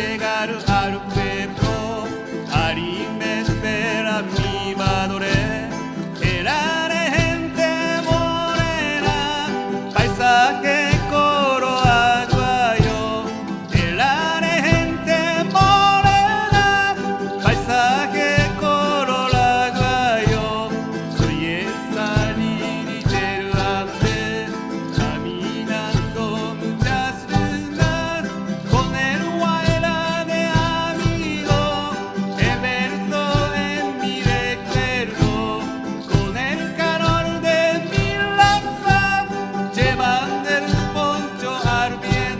llegar al pueblo, Arime espera mi madre, era de gente morena, paisaje coro aguayo, era de gente morena, paisaje coro aguayo, soy esa liriteru ante, caminando muchas lunas, con el guaira de amigo, he verlo en mi recuerdo, con el calor de mi lanza, llevando el poncho al viento.1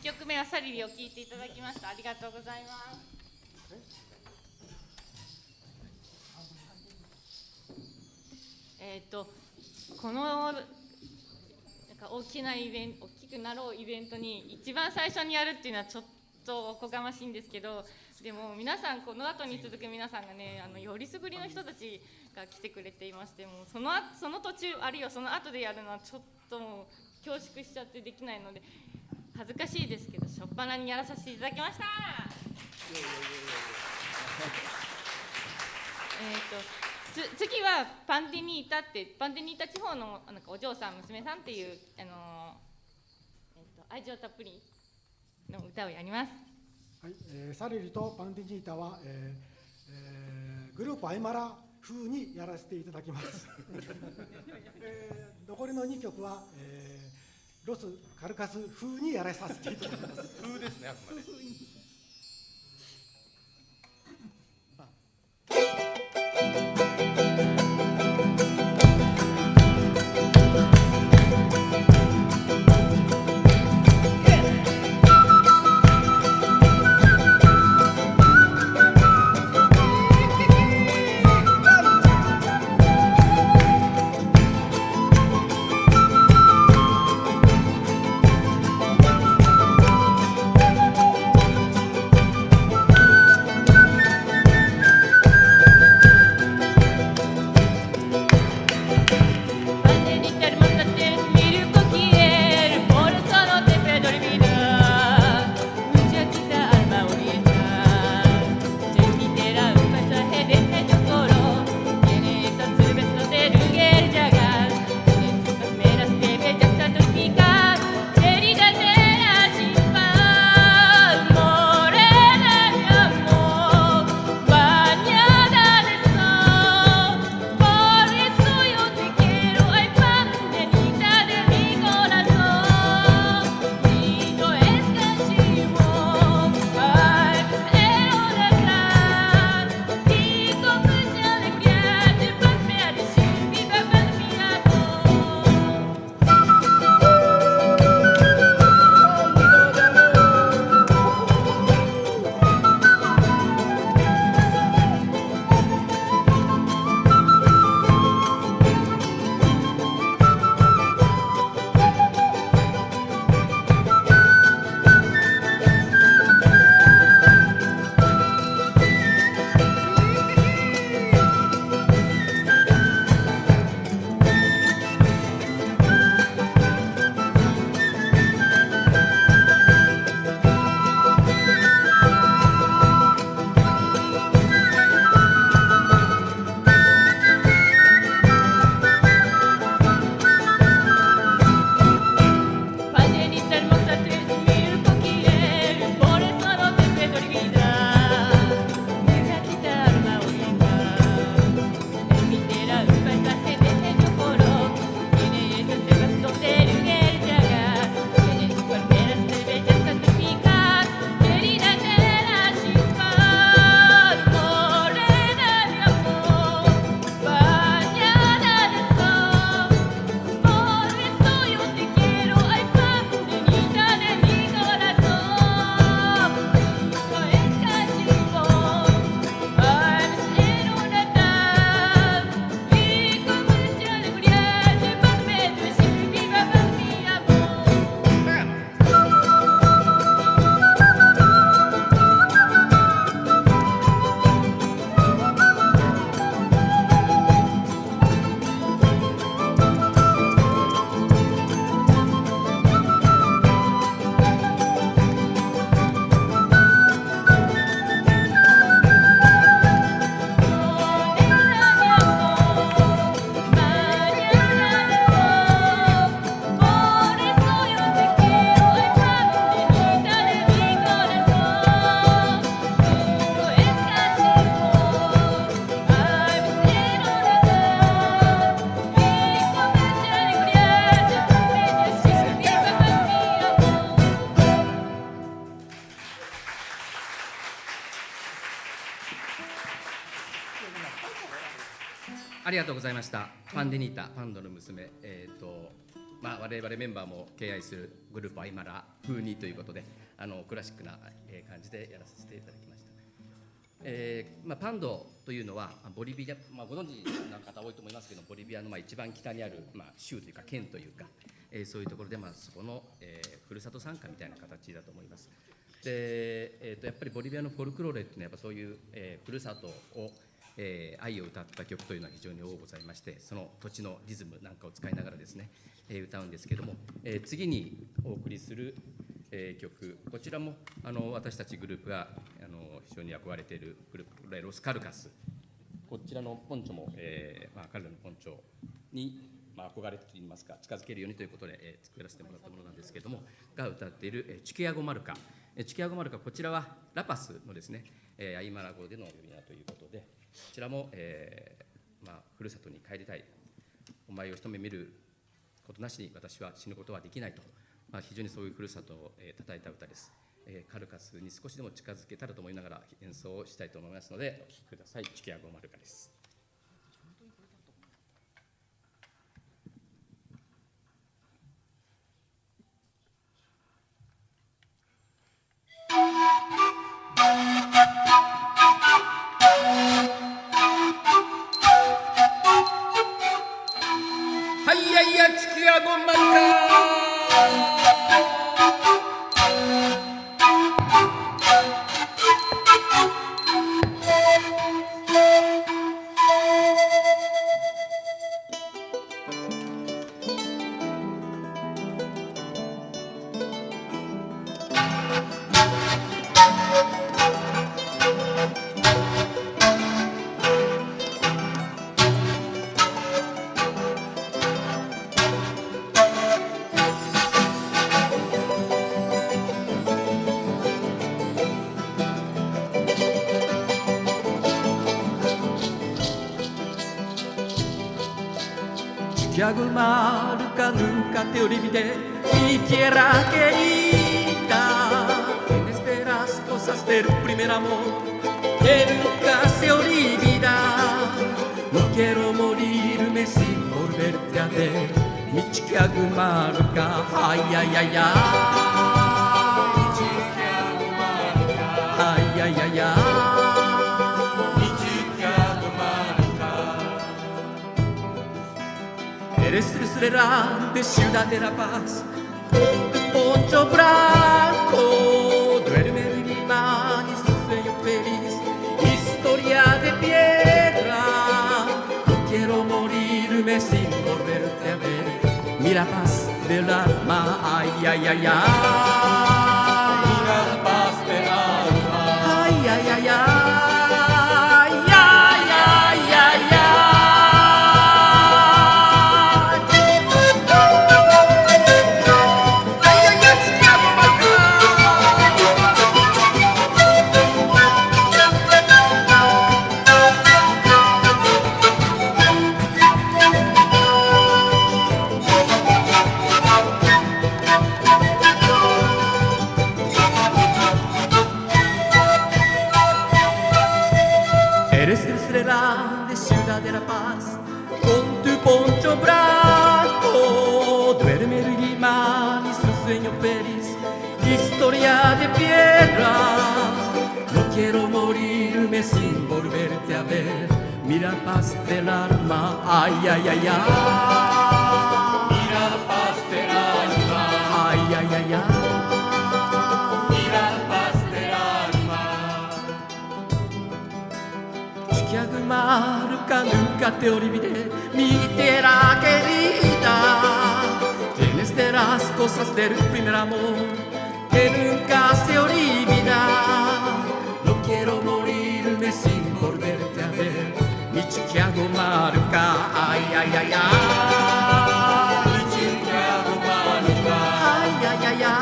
曲目はサリリを聴いていただきました。ありがとうございます。このなんか大きくなろうイベントに一番最初にやるっていうのはちょっとおこがましいんですけど、でも皆さんこの後に続く皆さんがね、よりすぐりの人たちが来てくれていまして、もうその途中あるいはその後でやるのはちょっともう恐縮しちゃってできないので恥ずかしいですけど、初っ端にやらさせていただきました。次はパンデニータ地方のなんかお嬢さん娘さんっていう愛情たっぷりの歌をやります。はい、サリリとパンディニータは、グループアイマラ風にやらせていただきます。残りの2曲は、ロス・カルカス風にやらさせていただきます。風ですね、あくまで。ありがとうございました。パンデニータ、パンドの娘、我々メンバーも敬愛するグループアイマラ風にということで、クラシックな感じでやらせていただきました。パンドというのはボリビア、ご存知の方多いと思いますけど、ボリビアの一番北にある、州というか県というか、そういうところで、そこの、ふるさと参加みたいな形だと思います。で、やっぱりボリビアのフォルクローレっていうのはやっぱそういう、ふるさとを愛を歌った曲というのは非常に多ございまして、その土地のリズムなんかを使いながらですね、歌うんですけども、次にお送りする、曲、こちらも私たちグループが非常に憧れているグループロス・カルカス、こちらのポンチョも、彼らのポンチョに、憧れといいますか近づけるようにということで、作らせてもらったものなんですけれども、が歌っている、チュキアゴマルカ。チュキアゴマルカ、こちらはラパスのですね、アイマラ語での呼び名ということで、こちらも、ふるさとに帰りたい、お前を一目見ることなしに私は死ぬことはできないと、非常にそういうふるさとを称えた歌です。カルカスに少しでも近づけたらと思いながら演奏をしたいと思いますので、お聴きください。チュキアゴマルカです。はいやいや、チュキアゴマルカ。Chicago Marca nunca te olvidé, mi tierra querida. Tienes de las cosas del primer amor que nunca se olvida. No quiero morirme sin volverte a ver, mi Chicago Marca. Ay, ay, ay, ay. Ay, ay, ay, ay. Eres estrella de Ciudad de la Paz, poncho blanco, duerme en mi mano y su sueño feliz, historia de piedra. No quiero morirme sin volverte a ver, mira paz del alma, ay, ay, ay, ay. Mira paz del alma, ay, ay, ay, ay. Eres estrella de Ciudad de la Paz, con tu poncho blanco, duerme el imán y su sueño feliz, historia de piedra. No quiero morirme sin volverte a ver, mira paz del alma, ay, ay, ay, ay. Mira paz del alma, ay, ay, ay, ay. Chicago Marca nunca te olvidé, mi tierra querida. Tienes de las cosas del primer amor que nunca se olvida. No quiero morirme sin volverte a ver, mi Chicago Marca, ay, ay, ay, ay. Mi Chicago Marca, ay, ay, ay, ay.4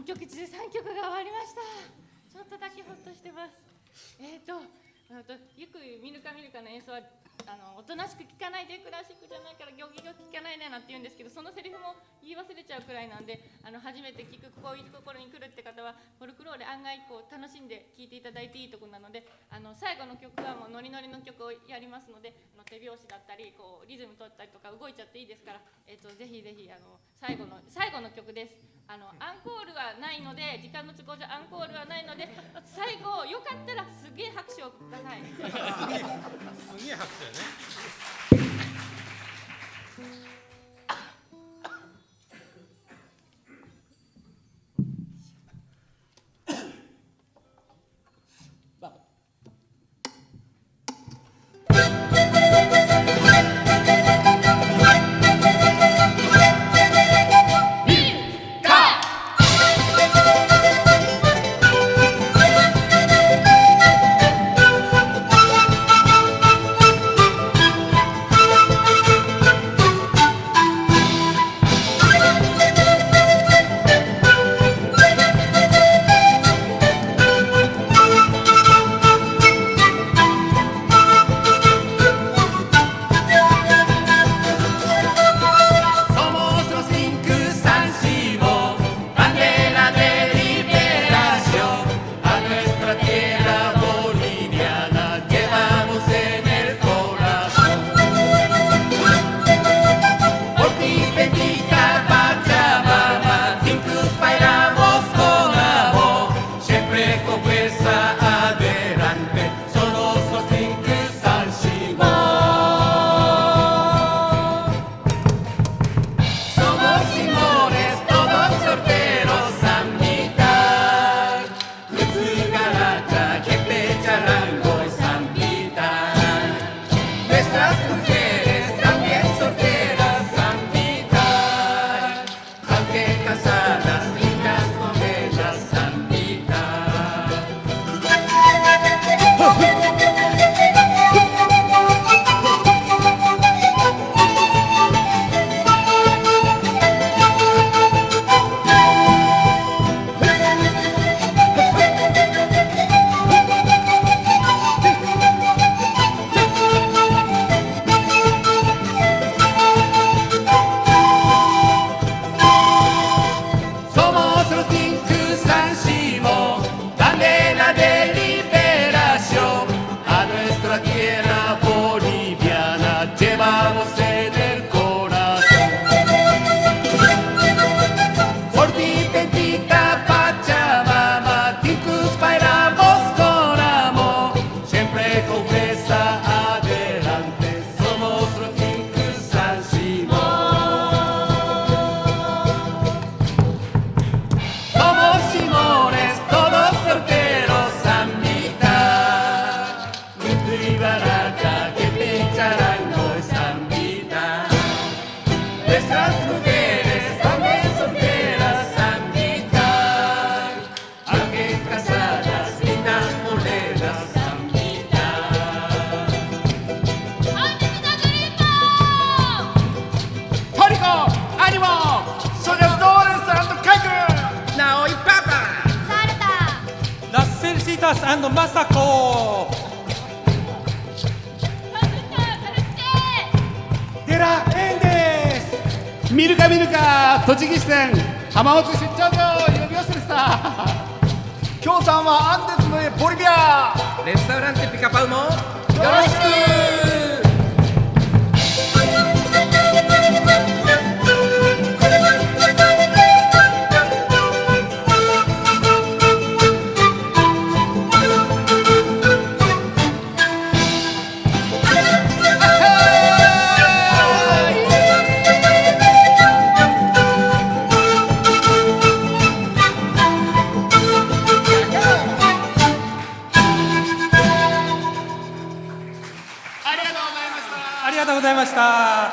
曲中3曲が終わりました。ちょとだけほっとしてます。よく見るかの演奏はおとなしく聴かないで、クラシックじゃないから行儀が聴かないねなんて言うんですけど、そのセリフも言い忘れちゃうくらいなんで、初めて聴くこういうところに来るって方はフォルクローレ案外こう楽しんで聴いていただいていいところなので、最後の曲はもうノリノリの曲をやりますので、手拍子だったりこうリズム取ったりとか動いちゃっていいですから、ぜひぜひ最後の曲です。アンコールはないので、時間の都合上アンコールはないので、最後よかったらすげえ拍手をください。すげえ拍手だよね。マサコデラエンです。見るか栃木支店浜松出張所呼び寄せでした。京さんはアンデスのボリビアレストランテピカパウもよろしく。ありがとうございました。